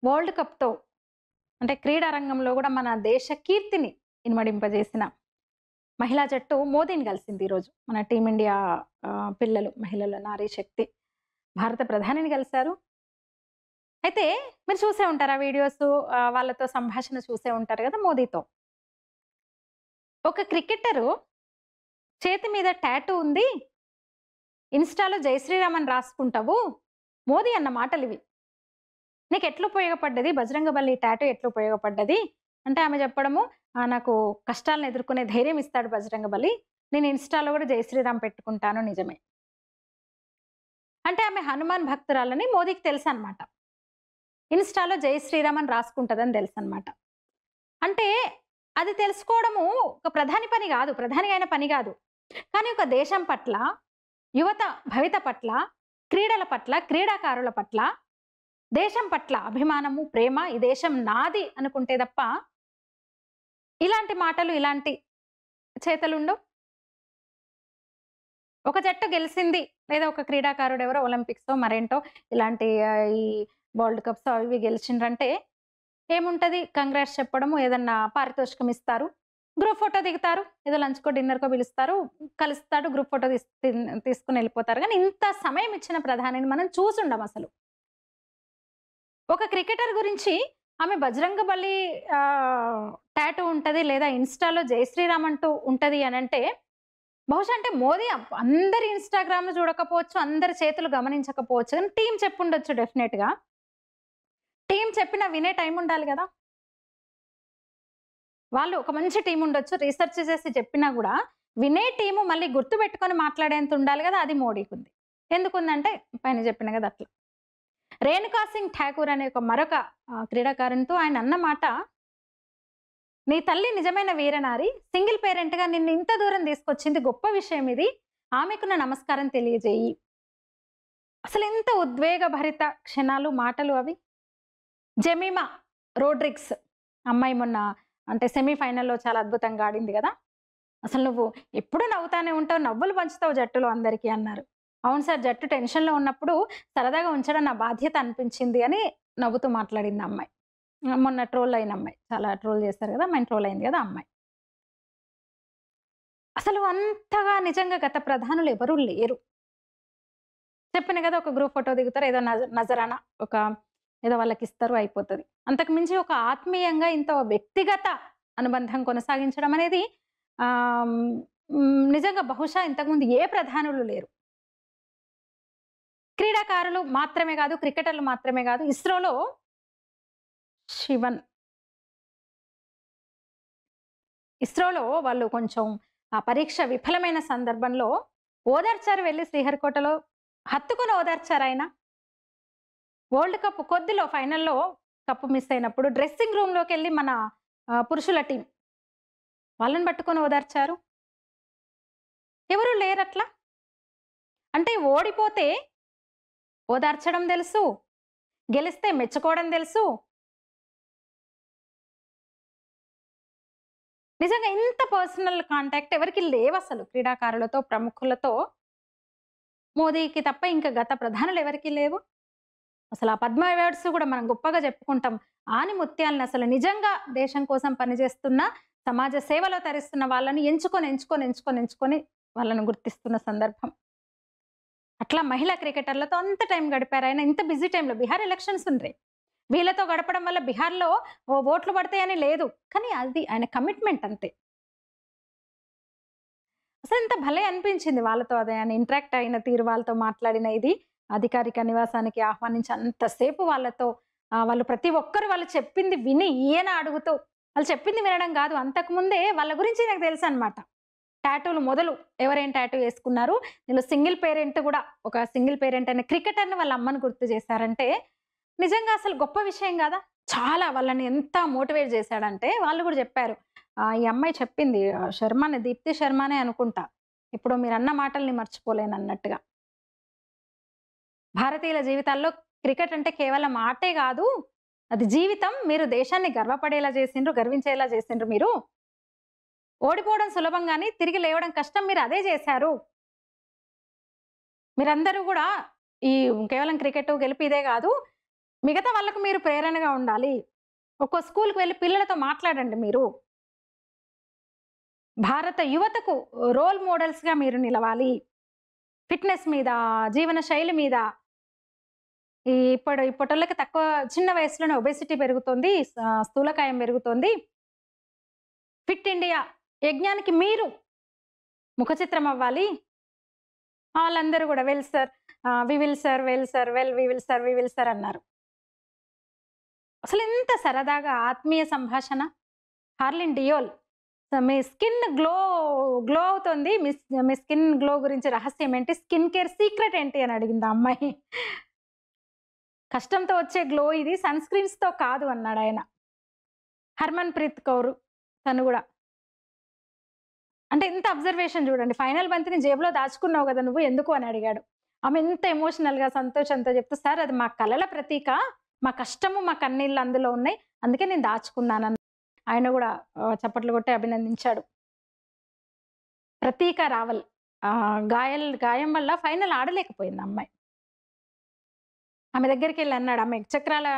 World కప్‌తో అంటే క్రీడా రంగంలో గూడా మన దేశ కీర్తిని ఇనుమడింపజేసిన మహిళా జట్టు మోదీని కలిసింది ఈరోజు. మన టీమిండియా పిల్లలు, మహిళల నారీ శక్తి భారత ప్రధానిని కలిసారు. అయితే మీరు చూసే ఉంటారు ఆ వీడియోసు వాళ్ళతో సంభాషణ చూసే ఉంటారు గదా! మోదీతో. ఒక క్రికెటరు చేతి మీద టాటూ ఉంది. ఇన్‌స్టాలో జై శ్రీరామ్ అని రాసుకుంటావు. మోదీ అన్న మాటలివి. నీకెట్లా ఉపయోగపడ్డది? బజరంగబలి టాటూ ఎట్లా ఉపయోగపడ్డది? అంటే ఆమె చెప్పడము, నాకు కష్టాలను ఎదుర్కొనే ధైర్యం ఇస్తాడు బజరంగబలి. నేను ఇన్‌స్టాలో గూడా జై శ్రీరామ్ పెట్టుకుంటాను నిజమే. అంటే ఆమె హనుమాన్ భక్తురాలని మోదీకి తెలుసనమాట. ఇన్‌స్టాలో జై శ్రీరామ్ అని రాసుకుంటదని తెలుసనమాట. అంటే అది తెలుసుకోవడము ఒక ప్రధాని పని గాదు. ప్రధాని అయిన పని గాదు. కానీ ఒక దేశం పట్ల, యువత భవిత పట్ల, క్రీడల పట్ల, క్రీడాకారుల పట్ల, దేశం పట్ల అభిమానము, ప్రేమ, ఈ దేశం నాది అనుకుంటే తప్ప, ఇలాంటి మాటలు, ఇలాంటి చేతలుండవు. ఒక జట్టు గెలిసింది లేదా ఒక క్రీడాకారుడు ఎవరో ఒలింపిక్సో మరేంటో ఇలాంటి ఈ వరల్డ్ కప్స్ అవి ఇవి గెలిచిండ్రంటే ఏముంటది? కంగ్రాట్స్ చెప్పడము, ఏదన్నా పారితోషికం ఇస్తారు. గ్రూప్ ఫోటో దిగుతారు. ఏదో లంచ్‌కో, డిన్నర్‌కో పిలుస్తారు. కలుస్తాడు. గ్రూప్ ఫోటో తీసుకొని ఎళ్ళిపోతారు. గానీ ఇంత సమయం ఇచ్చిన ప్రధానిని మనం చూసుండం అసలు. ఒక క్రికెటర్ గురించి ఆమె బజరంగబలి టాటూ ఉంటది. లేదా ఇన్‌స్టాలో జై శ్రీరామ్ అంటూ ఉంటది అనంటే, బహుశా అంటే మోదీ అందరి ఇన్‌స్టాగ్రామ్‌లు చూడకపోవచ్చు. అందరి చేతులు గమనించకపోవచ్చు. కానీ టీమ్ చెప్పుండొచ్చు డెఫినెట్‌గా. టీమ్ చెప్పినా వినే టైం ఉండాలి గదా! వాళ్ళు ఒక మంచి టీమ్ ఉండొచ్చు. రిసర్చ్ చేసి చెప్పినా గూడా, వినే టీము మళ్ళీ గుర్తుపెట్టుకొని మాట్లాడేంత ఉండాలి గదా! అది మోడీకుంది. ఎందుకుందంటే పైన చెప్పిన గదా! అట్లా. రేణుకా సింగ్ ఠాకూర్ అనే మరొక క్రీడాకారునితో ఆయన అన్న మాట, "నీ తల్లి నిజమైన వీరనారి. సింగిల్ పేరెంట్‌గా నిన్ను ఇంత దూరం తీసుకొచ్చింది గొప్ప విషయం ఇది. ఆమెకు నా నమస్కారం తెలియజేయి." అసలెంత ఉద్వేగభరిత క్షణాలు, మాటలు అవి. జెమిమా రోడ్రిగ్స్ అమ్మాయి మొన్న అంటే సెమీ ఫైనల్‌లో చాలా అద్భుతంగా ఆడింది గదా! "అసలు నువ్వు ఎప్పుడూ నవ్వుతానే ఉంటావు. నవ్వులు పంచుతావు జట్టులో అందరికి" అన్నారు. "అవును సార్. జట్టు టెన్షన్‌లో ఉన్నప్పుడు సరదాగా ఉంచడం నా బాధ్యత అనిపించింది" అని నవ్వుతూ మాట్లాడింది ఆ అమ్మాయి. మొన్న ట్రోల్ అయిన అమ్మాయి. చాలా ట్రోల్ చేశారు గదా! అమ్మాయిని ట్రోల్ అయింది గదా! ఆ అమ్మాయి. అసలు అంతగా నిజంగా గత ప్రధానులు ఎవరు లేరు. చెప్పాను గదా! ఒక గ్రూప్ ఫోటో దిగుతారు. ఏదో నజరానా ఒక ఏదో వాళ్ళకిస్తారు అయిపోతది. అంతకు మించి ఒక ఆత్మీయంగా ఇంత వ్యక్తిగత అనుబంధం కొనసాగించడం అనేది ఆహ్, నిజంగా బహుశా ఇంతకుముందు ఏ ప్రధానులు లేరు. క్రీడాకారులు మాత్రమే గాదు, క్రికెటర్లు మాత్రమే గాదు, ఇస్రోలో శివన్ ఇస్రోలో వాళ్ళు కొంచెం ఆ పరీక్ష విఫలమైన సందర్భంలో ఓదార్చారు వెళ్లి శ్రీహరికోటలో. హత్తుకొని ఓదార్చారాయన. వరల్డ్ కప్ కొద్దిలో ఫైనల్‌లో కప్ మిస్ అయినప్పుడు డ్రెస్సింగ్ రూమ్‌లోకెళ్ళి మన పురుషుల టీమ్ వాళ్ళని పట్టుకొని ఓదార్చారు. ఎవరు లేరట్లా. అంటే ఓడిపోతే ఓదార్చడం తెలుసు, గెలిస్తే మెచ్చుకోవడం తెలుసు. నిజంగా ఇంత పర్సనల్ కాంటాక్ట్ ఎవరికీ లేవసలు క్రీడాకారులతో, ప్రముఖులతో. మోదీకి తప్ప ఇంకా గత ప్రధానులు ఎవరికీ లేవు. అసలు ఆ పద్మ అవార్డ్స్ గూడా మనం గొప్పగా చెప్పుకుంటాం. ఆనిముత్యాలను అసలు నిజంగా దేశం కోసం పనిచేస్తున్న, సమాజ సేవలో తరిస్తున్న వాళ్ళని ఎంచుకొని వాళ్ళని గుర్తిస్తున్న సందర్భం. అట్లా మహిళా క్రికెటర్లతో అంత టైం గడిపారాయన. ఇంత బిజీ టైంలో బీహార్ ఎలక్షన్స్ ఉండ్రి. వీళ్ళతో గడపడం వల్ల బీహార్‌లో ఓట్లు పడతాయని లేదు. కానీ అది ఆయన కమిట్మెంట్ అంతే. అసలెంత భలే అనిపించింది వాళ్ళతో అది ఆయన ఇంటరాక్ట్ అయిన తీరు, వాళ్ళతో మాట్లాడిన ఇది. అధికారిక నివాసానికి ఆహ్వానించి అంతసేపు వాళ్ళతో వాళ్ళు ప్రతి ఒక్కరు వాళ్ళు చెప్పింది విని ఈయన అడుగుతూ, వాళ్ళు చెప్పింది వినడం గాదు. అంతకుముందే వాళ్ళ గురించి నాకు తెలుసనమాట. టాటూలు మొదలు ఎవరేం టాటూ యేసుకున్నారు. వీళ్ళు సింగిల్ పేరెంట్ గూడా ఒక సింగిల్ పేరెంట్ అయిన క్రికెటర్‌ని వాళ్ళ అమ్మని గుర్తు చేశారంటే, నిజంగా అసలు గొప్ప విషయం గాదా! చాలా వాళ్ళని ఎంత మోటివేట్ చేశాడంటే, వాళ్ళు గూడా చెప్పారు. ఈ అమ్మాయి చెప్పింది శర్మనే దీప్తి శర్మనే అనుకుంటా. ఇప్పుడు మీరన్న మాటల్ని మర్చిపోలేనన్నట్టుగా. భారతీయుల జీవితాల్లో క్రికెట్ అంటే కేవలం ఆటే గాదు. అది జీవితం. మీరు దేశాన్ని గర్వపడేలా చేసిండ్రు, గర్వించేలా చేసిండ్రు మీరు. ఓడిపోవడం సులభం గానీ, తిరిగి లేవడం కష్టం. మీరు అదే చేశారు. మీరందరూ గూడా ఈ కేవలం క్రికెట్ గెలుపు ఇదే గాదు. మిగతా వాళ్ళకు మీరు ప్రేరణగా ఉండాలి. ఒక్కో స్కూల్‌కి వెళ్లి పిల్లలతో మాట్లాడండి మీరు. భారత యువతకు రోల్ మోడల్స్‌గా మీరు నిలవాలి. ఫిట్‌నెస్ మీద, జీవన శైలి మీద. ఇప్పటోళ్ళకి చిన్న వయసులోనే ఒబెసిటీ పెరుగుతుంది. స్థూలకాయం పెరుగుతోంది. ఫిట్ ఇండియా యజ్ఞానికి మీరు ముఖ చిత్రం అవ్వాలి. వాళ్ళందరూ గూడా well sir, we will sir, well sir, well we will sir, we will sir అన్నారు. అసలెంత సరదాగా ఆత్మీయ సంభాషణ. హార్లిన్ డియోల్, మీ స్కిన్ గ్లో అవుతుంది. మీ స్కిన్ గ్లో గురించి రహస్యం ఏంటి? స్కిన్ కేర్ సీక్రెట్ ఏంటి అని అడిగింది ఆ అమ్మాయి. కష్టంతో వచ్చే గ్లో ఇది, సన్ స్క్రీన్స్‌తో కాదు అన్నాడాయన. హర్మన్ ప్రీత్ కౌర్ తను గూడా. అంటే ఎంత అబ్జర్వేషన్ చూడండి. ఫైనల్ బంతిని జేబులో దాచుకున్నావు గదా నువ్వు ఎందుకు అని అడిగాడు. ఆమె ఎంత ఎమోషనల్‌గా సంతోషంతో చెప్తే, సార్ అది మా కలల ప్రతీక. మా కష్టము, మా కన్నీళ్ళు అందులో ఉన్నాయి. అందుకే నేను దాచుకున్నానన్న. ఆయన గూడా చప్పట్లు కొట్టి అభినందించాడు. ప్రతీక రావల్ గాయం వల్ల ఫైనల్ ఆడలేకపోయింది అమ్మాయి. ఆమె దగ్గరికెళ్ళి అన్నాడు, ఆమె చక్రాల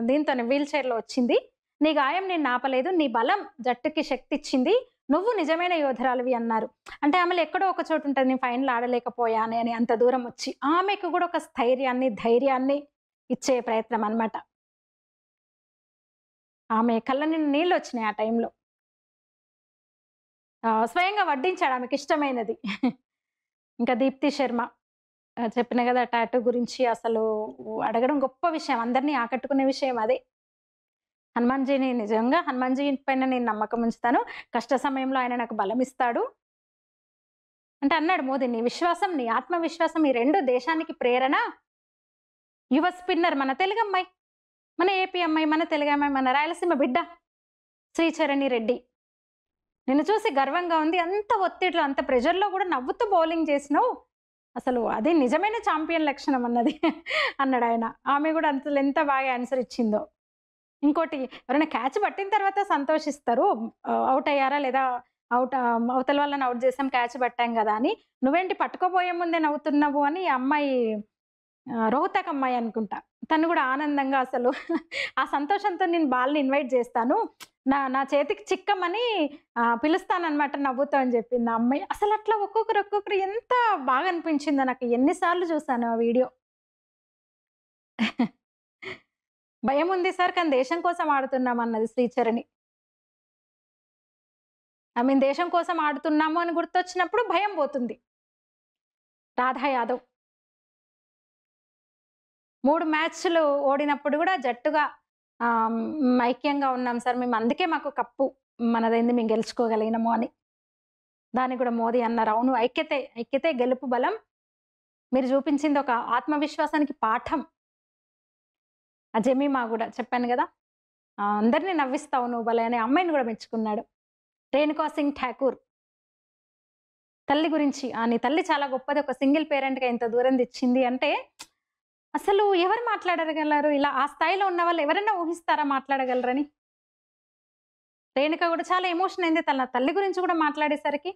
దీంతోనే వీల్ చైర్‌లో వచ్చింది. నీ గాయం నిన్ను ఆపలేదు. నీ బలం జట్టుకి శక్తి ఇచ్చింది. నువ్వు నిజమైన యోధురాలివి అన్నారు. అంటే ఆమెలో ఎక్కడో ఒక చోటు ఉంటది, నేను ఫైనల్ ఆడలేకపోయాను అని అంత దూరం వచ్చి. ఆమెకు కూడా ఒక స్థైర్యాన్ని, ధైర్యాన్ని ఇచ్చే ప్రయత్నం అన్నమాట. ఆమె కళ్ళ నిండా నీళ్ళు వచ్చినాయి ఆ టైంలో. స్వయంగా వడ్డించాడు ఆమెకి ఇష్టమైనది. ఇంకా దీప్తి శర్మ చెప్పిన కదా టాటూ గురించి అసలు అడగడం గొప్ప విషయం. అందరినీ ఆకట్టుకునే విషయం అదే. హనుమాన్జీని నిజంగా హనుమాన్జీ పైన నేను నమ్మకం ఉంచుతాను. కష్ట సమయంలో ఆయన నాకు బలం ఇస్తాడు అంటే అన్నాడు మోదీ. నీ విశ్వాసం, నీ ఆత్మవిశ్వాసం ఈ రెండు దేశానికి ప్రేరణ. యువ స్పిన్నర్ మన తెలుగు అమ్మాయి, మన ఏపీ అమ్మాయి, మన తెలుగు అమ్మాయి, మన రాయలసీమ బిడ్డ శ్రీచరణి రెడ్డి. నిన్ను చూసి గర్వంగా ఉంది. అంత ఒత్తిడిలో, అంత ప్రెషర్లో కూడా నవ్వుతూ బౌలింగ్ చేసినావు. అసలు అది నిజమైన ఛాంపియన్ లక్షణం అన్నది అన్నాడు ఆయన. ఆమె కూడా ఎంత బాగా ఆన్సర్ ఇచ్చిందో. ఇంకోటి, ఎవరైనా క్యాచ్ పట్టిన తర్వాత సంతోషిస్తారు. అవుట్ అయ్యారా లేదా, అవతల వాళ్ళని అవుట్ చేసాం, క్యాచ్ పట్టాం కదా అని. నువ్వేంటి పట్టుకోబోయే ముందే నవ్వుతున్నావు అని అమ్మాయి, రోహతక్ అమ్మాయి అనుకుంటా, తను కూడా ఆనందంగా అసలు ఆ సంతోషంతో నేను బాల్ని ఇన్వైట్ చేస్తాను, నా చేతికి చిక్కమని పిలుస్తానన్నమాట నవ్వుతా అని చెప్పింది ఆ అమ్మాయి. అసలు అట్లా ఒక్కొక్కరు ఎంత బాగా అనిపించిందో నాకు. ఎన్నిసార్లు చూసాను ఆ వీడియో. భయం ఉంది సార్, కానీ దేశం కోసం ఆడుతున్నాం అన్నది శ్రీచరణి. మేము దేశం కోసం ఆడుతున్నాము అని గుర్తొచ్చినప్పుడు భయం పోతుంది. రాధా యాదవ్ 3 మ్యాచ్లు ఓడినప్పుడు కూడా జట్టుగా ఐక్యంగా ఉన్నాం సార్ మేము, అందుకే మాకు కప్పు మనదైంది, మేము గెలుచుకోగలిగినాము అని. దాన్ని కూడా మోదీ అన్నారు. అవును, ఐక్యతే గెలుపు బలం. మీరు చూపించింది ఒక ఆత్మవిశ్వాసానికి పాఠం. ఆ జమీమా కూడా చెప్పాను కదా, అందరినీ నవ్విస్తావు నువ్వు భలే అని అమ్మాయిని కూడా మెచ్చుకున్నాడు. రేణుకా సింగ్ ఠాకూర్ తల్లి గురించి, నీ తల్లి చాలా గొప్పది, ఒక సింగిల్ పేరెంట్గా ఇంత దూరం తెచ్చింది అంటే అసలు ఎవరు మాట్లాడగలరు? ఇలా ఆ స్థాయిలో ఉన్న వాళ్ళు ఎవరైనా ఊహిస్తారా మాట్లాడగలరని? రేణుక కూడా చాలా ఎమోషన్ అయింది తన తల్లి గురించి కూడా మాట్లాడేసరికి.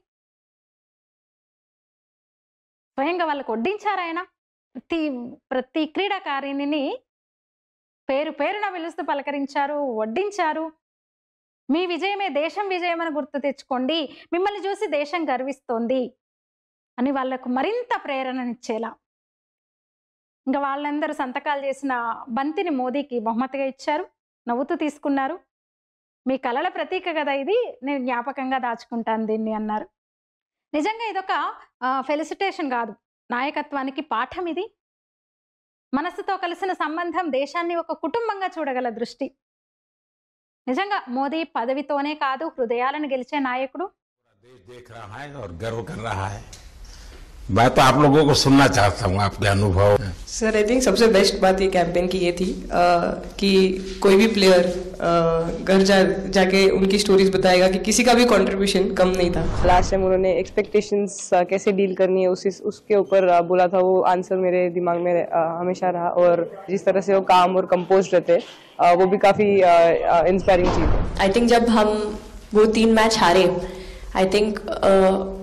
స్వయంగా వాళ్ళకు వడ్డించారు ఆయన. ప్రతి క్రీడాకారిణిని పేరున పిలుస్తూ పలకరించారు, వడ్డించారు. మీ విజయమే దేశం విజయం అని గుర్తు తెచ్చుకోండి, మిమ్మల్ని చూసి దేశం గర్విస్తోంది అని వాళ్ళకు మరింత ప్రేరణనిచ్చేలా. ఇంకా వాళ్ళందరూ సంతకాలు చేసిన బంతిని మోదీకి బహుమతిగా ఇచ్చారు. నవ్వుతూ తీసుకున్నారు. మీ కలల ప్రతీక కదా ఇది, నేను జ్ఞాపకంగా దాచుకుంటాను దీన్ని అన్నారు. నిజంగా ఇదొక ఫెలిసిటేషన్ కాదు, నాయకత్వానికి పాఠం ఇది. మనసుతో కలిసిన సంబంధం దేశాన్ని ఒక కుటుంబంగా చూడగల దృష్టి. నిజంగా మోదీ పదవితోనే కాదు, హృదయాలను గెలిచే నాయకుడు. मैं तो आप लोगों को सुनना चाहता हूँ आपके अनुभव। सर आई थिंक सबसे बेस्ट बात ये कैंपेन की ये थी कि कोई भी प्लेयर घर जाके उनकी स्टोरीज बताएगा कि किसी का भी कंट्रीब्यूशन कम नहीं था। लास्ट टाइम उन्होंने एक्सपेक्टेशंस कैसे डील करनी है उसके ऊपर बोला था, वो आंसर मेरे दिमाग में हमेशा रहा। और जिस तरह से वो काम और कंपोज रहते वो भी काफ़ी इंस्पायरिंग चीज़ है। आई थिंक जब हम वो 3 मैच हारे, I think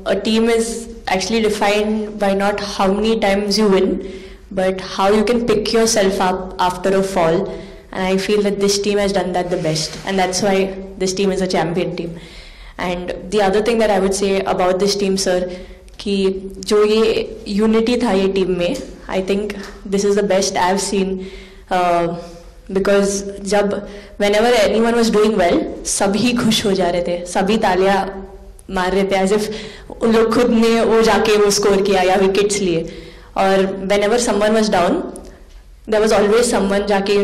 a team is actually defined by not how many times you win, but how you can pick yourself up after a fall. And I feel that this team has done that the best, and that's why this team is a champion team. And the other thing that I would say about this team, sir, कि जो ये unity था ये team में, I think this is the best I've seen, because जब whenever anyone was doing well, सभी खुश हो जा रहे थे, सभी तालियां मार रहे थे, as if उन लोग खुद ने वो जाके वो स्कोर किया या विकेट्स लिए. और whenever someone was down, there was always someone जाके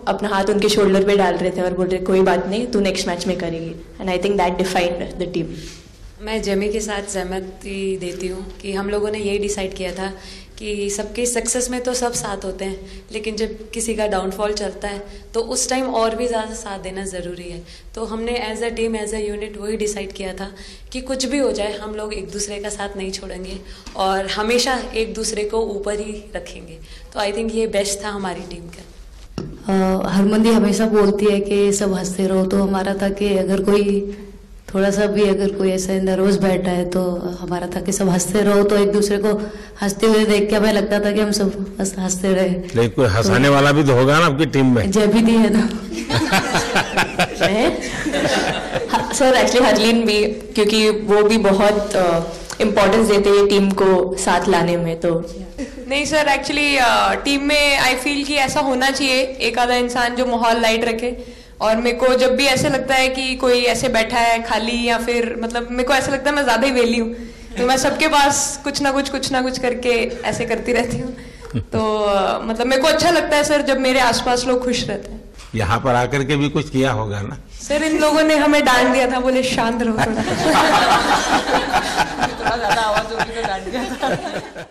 अपना हाथ उनके शोल्डर पे डाल रहे थे और बोल रहे कोई बात नहीं, तू नेक्स्ट मैच में करेगी. And I think that defined the team. मैं जेमी के साथ सहमति देती हूँ कि हम लोगों ने यही डिसाइड किया था कि सबकी सक्सेस में तो सब साथ होते हैं, लेकिन जब किसी का डाउनफॉल चलता है तो उस टाइम और भी ज़्यादा साथ देना ज़रूरी है. तो हमने as a team, as a unit वही डिसाइड किया था कि कुछ भी हो जाए हम लोग एक दूसरे का साथ नहीं छोड़ेंगे और हमेशा एक दूसरे को ऊपर ही रखेंगे. तो आई थिंक ये बेस्ट था हमारी टीम का. हरमंदी हमेशा बोलती है कि सब हंसते रहो, तो हमारा था कि अगर कोई थोड़ा सा भी अगर कोई ऐसा नर्वस बैठा है तो हमारा था कि सब हंसते रहो, तो एक दूसरे को हंसते हुए देख के हमें लगता था कि हम सब हंसते रहे. लेकिन कोई हंसाने वाला भी तो होगा ना आपकी टीम में. जय भी है ना. सर एक्चुअली हरलीन भी, क्योंकि वो भी बहुत इम्पोर्टेंस देते हैं टीम को साथ लाने में. तो नहीं सर, एक्चुअली टीम में आई फील कि ऐसा होना चाहिए एक आधा इंसान जो माहौल लाइट रखे. और मेरे को जब भी ऐसे लगता है कि कोई ऐसे बैठा है खाली, या फिर मतलब मेरे को ऐसा लगता है मैं ज्यादा ही वेली हूँ, तो मैं सबके पास कुछ ना कुछ करके ऐसे करती रहती हूँ. तो मतलब मेरे को अच्छा लगता है सर जब मेरे आसपास लोग खुश रहते हैं. यहाँ पर आकर के भी कुछ किया होगा ना सर? इन लोगों ने हमें डांट दिया था, बोले शांत रहो थोड़ा. ज्यादा आवाज होगी तो डांट दिया था.